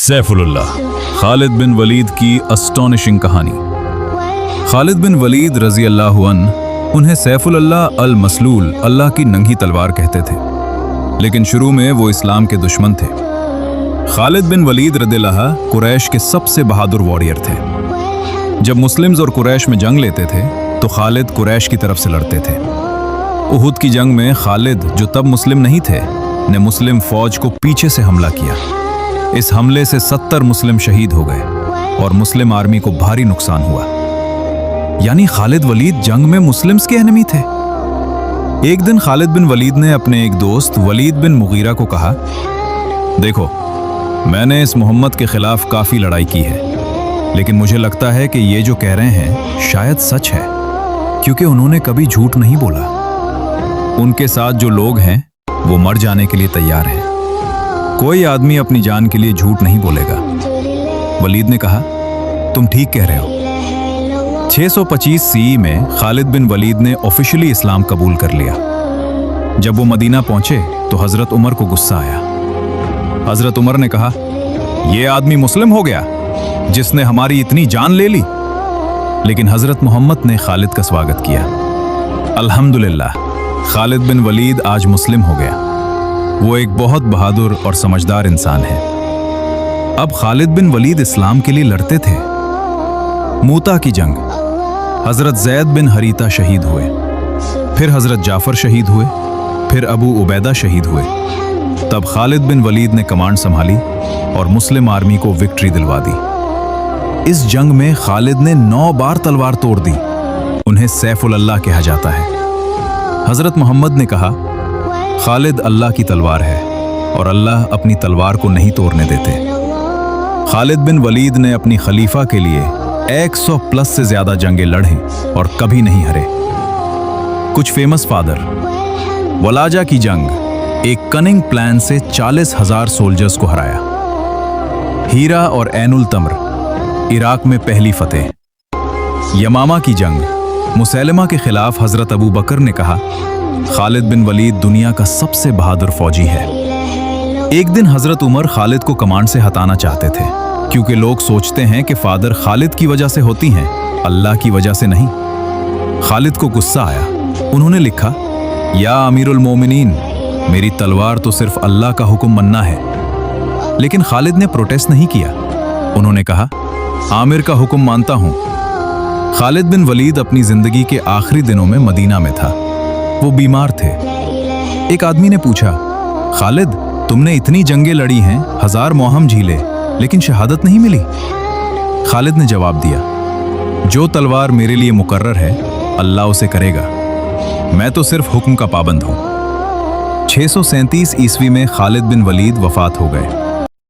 सैफुल्लाह, खालिद बिन वलीद की अस्टॉनिशिंग कहानी। खालिद बिन वलीद रजी अल्लाह अन्हु उन्हें सैफुल्लाह अल मसलूल, अल्लाह की नंगी तलवार कहते थे, लेकिन शुरू में वो इस्लाम के दुश्मन थे। खालिद बिन वलीद रदिल्लाह कुरैश के सबसे बहादुर वॉरियर थे। जब मुस्लिम्स और कुरैश में जंग लेते थे तो खालिद कुरैश की तरफ से लड़ते थे। उहुद की जंग में खालिद, जो तब मुस्लिम नहीं थे, ने मुस्लिम फौज को पीछे से हमला किया। इस हमले से 70 मुस्लिम शहीद हो गए और मुस्लिम आर्मी को भारी नुकसान हुआ। यानी खालिद वलीद जंग में मुस्लिम्स के एनिमी थे। एक दिन खालिद बिन वलीद ने अपने एक दोस्त वलीद बिन मुगीरा को कहा, देखो, मैंने इस मोहम्मद के खिलाफ काफी लड़ाई की है, लेकिन मुझे लगता है कि ये जो कह रहे हैं शायद सच है, क्योंकि उन्होंने कभी झूठ नहीं बोला। उनके साथ जो लोग हैं वो मर जाने के लिए तैयार हैं। कोई आदमी अपनी जान के लिए झूठ नहीं बोलेगा। वलीद ने कहा, तुम ठीक कह रहे हो। 625 सीई में खालिद बिन वलीद ने ऑफिशियली इस्लाम कबूल कर लिया। जब वो मदीना पहुंचे तो हजरत उमर को गुस्सा आया। हजरत उमर ने कहा, यह आदमी मुस्लिम हो गया जिसने हमारी इतनी जान ले ली। लेकिन हजरत मोहम्मद ने खालिद का स्वागत किया। अल्हम्दुलिल्लाह, खालिद बिन वलीद आज मुस्लिम हो गया। वो एक बहुत बहादुर और समझदार इंसान है। अब खालिद बिन वलीद इस्लाम के लिए लड़ते थे। मूता की जंग, हजरत जैद बिन हरीता शहीद हुए, फिर हजरत जाफर शहीद हुए, फिर अबू उबैदा शहीद हुए। तब खालिद बिन वलीद ने कमांड संभाली और मुस्लिम आर्मी को विक्ट्री दिलवा दी। इस जंग में खालिद ने 9 बार तलवार तोड़ दी। उन्हें सैफुल्लाह कहा जाता है। हजरत मोहम्मद ने कहा, खालिद अल्लाह की तलवार है और अल्लाह अपनी तलवार को नहीं तोड़ने देते। खालिद बिन वलीद ने अपनी खलीफा के लिए 100 प्लस से ज्यादा जंगें लड़ी और कभी नहीं हरे। कुछ फेमस फादर, वलाजा की जंग, एक कनिंग प्लान से 40,000 सोल्जर्स को हराया। हीरा और ऐनुल तम्र, इराक में पहली फतेह। यमामा की जंग, मुसैलमा के खिलाफ हजरत अबू बकर ने कहा, खालिद बिन वलीद दुनिया का सबसे बहादुर फौजी है। एक दिन हजरत उमर खालिद को कमांड से हटाना चाहते थे, क्योंकि लोग सोचते हैं कि फादर खालिद की वजह से होती हैं, अल्लाह की वजह से नहीं। खालिद को गुस्सा आया। उन्होंने लिखा, या अमीरुल मोमिनीन, मेरी तलवार तो सिर्फ अल्लाह का हुक्म मनना है। लेकिन खालिद ने प्रोटेस्ट नहीं किया। उन्होंने कहा, आमिर का हुक्म मानता हूं। खालिद बिन वलीद अपनी जिंदगी के आखिरी दिनों में मदीना में था। वो बीमार थे। एक आदमी ने पूछा, खालिद, तुमने इतनी जंगें लड़ी हैं, 1000 मुहम झीले, लेकिन शहादत नहीं मिली। खालिद ने जवाब दिया, जो तलवार मेरे लिए मुकर्रर है अल्लाह उसे करेगा, मैं तो सिर्फ हुक्म का पाबंद हूं। 637 ईस्वी में खालिद बिन वलीद वफात हो गए।